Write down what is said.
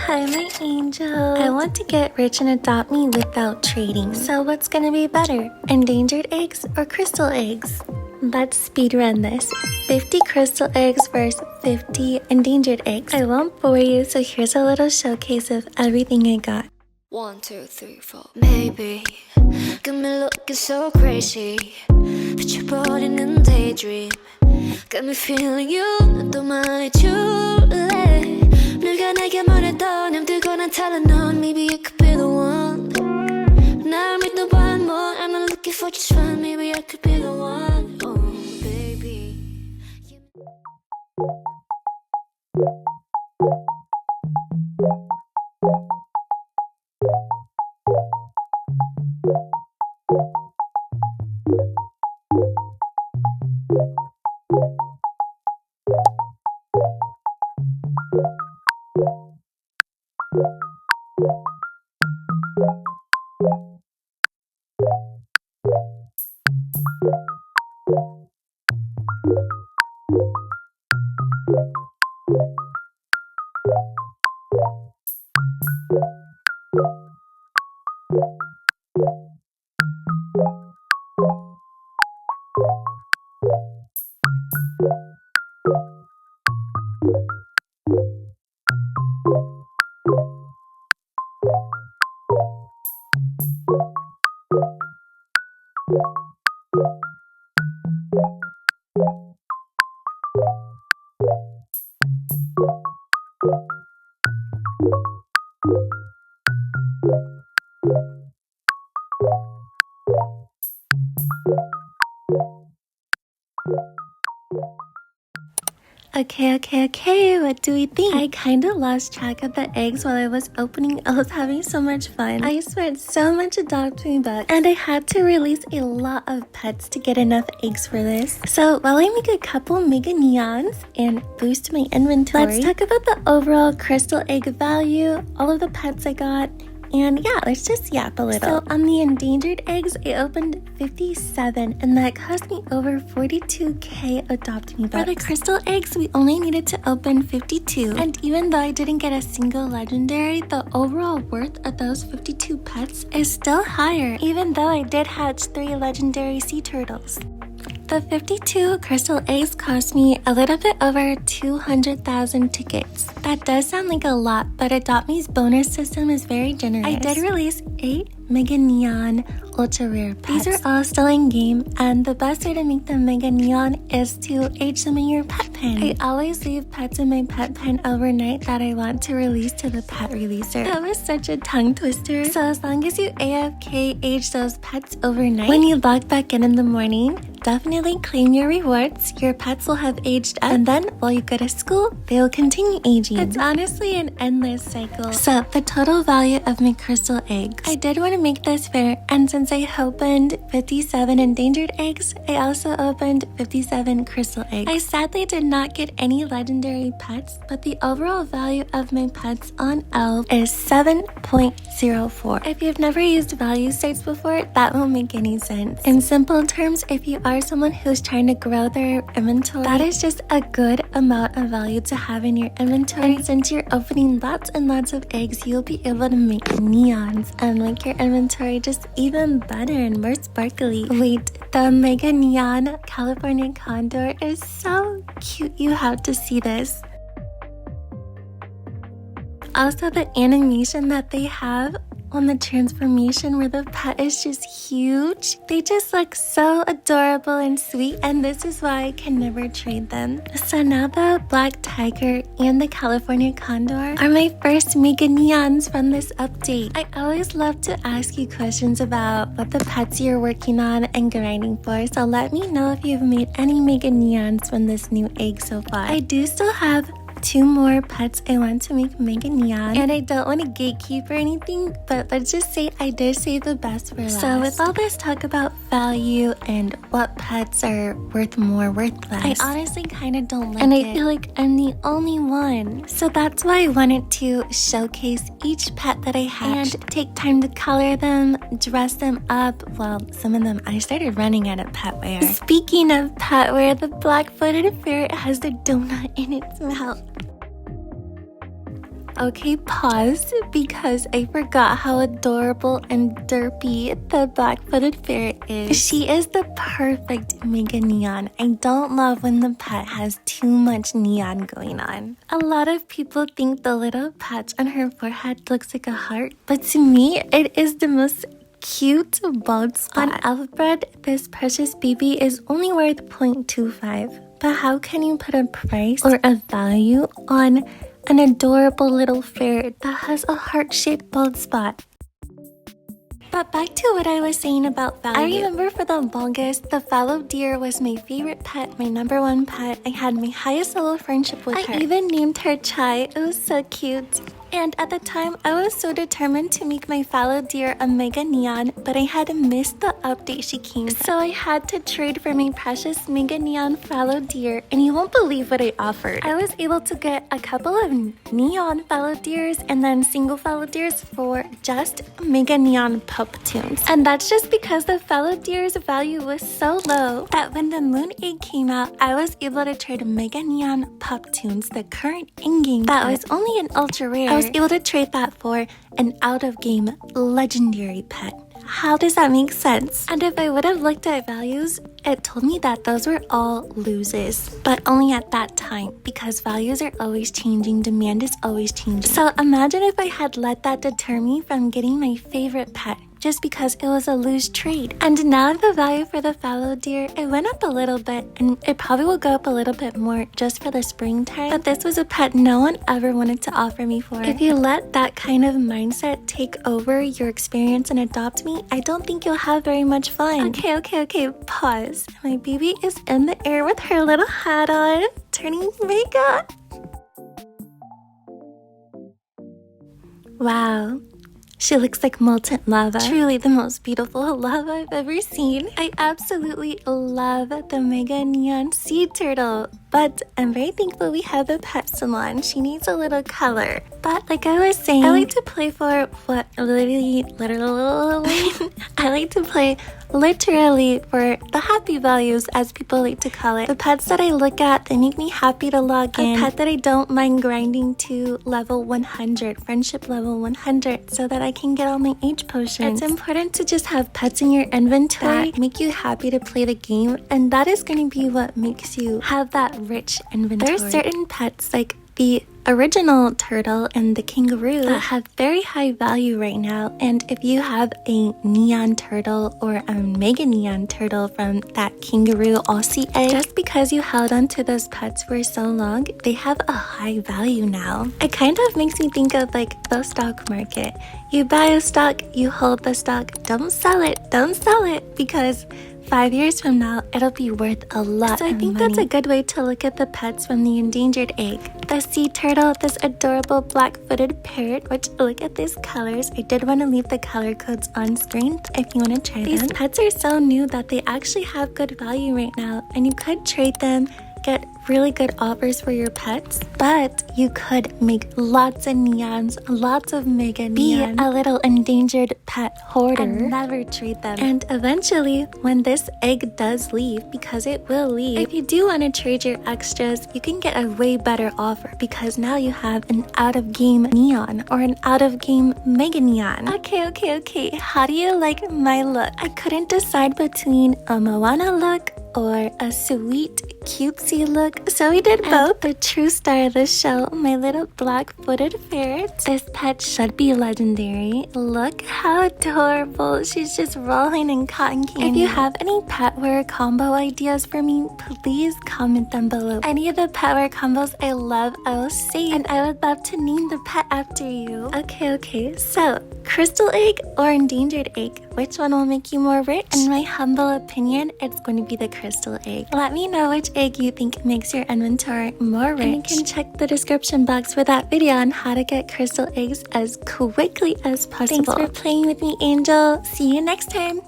Hi, my angel. I want to get rich and adopt me without trading. So what's gonna be better, endangered eggs or crystal eggs? Let's speedrun this. 50 crystal eggs versus 50 endangered eggs. I won't bore you, so here's a little showcase of everything I got. 1, 2, 3, 4 Maybe got me looking so crazy 비춰버리는 daydream Got me feeling you 또 말해줄래 네가 내게 말했던 힘들고 난 talent 넌 Maybe you could be the one 날 믿어 one more I'm not looking for just fun Maybe I could be the one Oh baby Okay, what do we think? I kinda lost track of the eggs while I was opening. I was having so much fun. I spent so much adopting bucks, and I had to release a lot of pets to get enough eggs for this. So while I make a couple mega neons and boost my inventory, let's talk about the overall crystal egg value, all of the pets I got, and yeah, let's just yap a little. So on the endangered eggs, I opened 57, and that cost me over 42k adopting bucks. For the crystal eggs, we only needed to open 52, and even though I didn't get a single legendary, the overall worth of those 52 pets is still higher, even though I did hatch 3 legendary sea turtles. The 52 crystal eggs cost me a little bit over 200,000 tickets. That does sound like a lot, but Adopt Me's bonus system is very generous. I did release 8 Mega Neon Ultra Rare pets. These are all still in game, and the best way to make them Mega Neon is to age them in your pet pen. I always leave pets in my pet pen overnight that I want to release to the pet releaser. That was such a tongue twister. So as long as you AFK age those pets overnight, when you log back in the morning, definitely claim your rewards. Your pets will have aged up, and then while you go to school, they will continue aging. It's honestly an endless cycle. So the total value of my crystal eggs. I did want to make this fair, and since I opened 57 endangered eggs, I also opened 57 crystal eggs. I sadly did not get any legendary pets, but the overall value of my pets on Elf is 7.04. If you've never used value sites before, that won't make any sense. In simple terms, if you are someone who's trying to grow their inventory, that is just a good amount of value to have in your inventory. And since you're opening lots and lots of eggs, you'll be able to make neons and make your inventory just even better and more sparkly. Wait, the Mega Neon California Condor is so cute. You have to see this. Also, the animation that they have on the transformation where the pet is just huge. They just look so adorable and sweet, and this is why I can never trade them. So now the Black Tiger and the California Condor are my first Mega Neons from this update. I always love to ask you questions about what the pets you're working on and grinding for, so let me know if you've made any Mega Neons from this new egg so far. I do still have 2 more pets I want to make Mega Neon, and I don't want to gatekeep or anything, but let's just say I did save the best for last. So with all this talk about value and what pets are worth more, worth less, I honestly kind of don't like it, and I feel like I'm the only one. So that's why I wanted to showcase each pet that I hatched and take time to color them, dress them up. Well, some of them I started running out of pet wear. Speaking of pet wear, the black-footed ferret has the donut in its mouth. Okay, pause, because I forgot how adorable and derpy the black-footed ferret is. She is the perfect mega neon. I don't love when the pet has too much neon going on. A lot of people think the little patch on her forehead looks like a heart, but to me, it is the most cute bald spot. On Alfred, this precious baby is only worth 0.25. But how can you put a price or a value on an adorable little ferret that has a heart-shaped bald spot? But back to what I was saying about value. I remember for the longest, the fallow deer was my favorite pet, my #1 pet. I had my highest level of friendship with her. I even named her Chai. It was so cute. And at the time, I was so determined to make my fallow deer a mega neon, but I had missed the update she came. So I had to trade for my precious mega neon fallow deer, and you won't believe what I offered. I was able to get a couple of neon fallow deers and then single fallow deers for just mega neon pup tunes. And that's just because the fallow deer's value was so low that when the moon egg came out, I was able to trade mega neon pup tunes, the current in-game that was only an ultra rare. I was able to trade that for an out-of-game legendary pet. How does that make sense? And if I would have looked at values, it told me that those were all loses, but only at that time, because values are always changing, demand is always changing. So imagine if I had let that deter me from getting my favorite pet, just because it was a lose trade. And now the value for the fallow deer, it went up a little bit, and it probably will go up a little bit more just for the springtime. But this was a pet no one ever wanted to offer me for. If you let that kind of mindset take over your experience and adopt me, I don't think you'll have very much fun. Okay, pause. My baby is in the air with her little hat on, turning makeup. Wow. She looks like molten lava. Truly the most beautiful lava I've ever seen. I absolutely love the mega neon sea turtle. But I'm very thankful we have a pet salon. She needs a little color. But like I was saying, I like to play for what literally I like to play literally for the happy values, as people like to call it. The pets that I look at, they make me happy to log in. A pet that I don't mind grinding to level 100, friendship level 100, so that I can get all my H potions. It's important to just have pets in your inventory that make you happy to play the game, and that is going to be what makes you have that rich inventory. There are certain pets like the original turtle and the kangaroo that have very high value right now, and if you have a neon turtle or a mega neon turtle from that kangaroo Aussie egg, just because you held on to those pets for so long, they have a high value now. It kind of makes me think of like the stock market. You buy a stock, you hold the stock, don't sell it, because 5 years from now, it'll be worth a lot of money. So I think that's a good way to look at the pets from the endangered egg. The sea turtle, this adorable black-footed parrot, which look at these colors. I did want to leave the color codes on screen if you want to try them. These pets are so new that they actually have good value right now, and you could trade them, get really good offers for your pets, but you could make lots of neons, lots of mega neon, be a little endangered pet hoarder, and never trade them. And eventually, when this egg does leave, because it will leave, if you do want to trade your extras, you can get a way better offer, because now you have an out-of-game neon or an out-of-game mega neon. Okay. How do you like my look? I couldn't decide between a Moana look or a sweet, cutesy look, so we did both. The true star of the show, my little black-footed ferret. This pet should be legendary. Look how adorable. She's just rolling in cotton candy. If you have any pet wear combo ideas for me, please comment them below. Any of the pet wear combos I love, I will save, and I would love to name the pet after you. Okay, so crystal egg or endangered egg? Which one will make you more rich? In my humble opinion, it's going to be the crystal egg. Let me know which egg you think makes your inventory more rich. And you can check the description box for that video on how to get crystal eggs as quickly as possible. Thanks for playing with me, Angel. See you next time.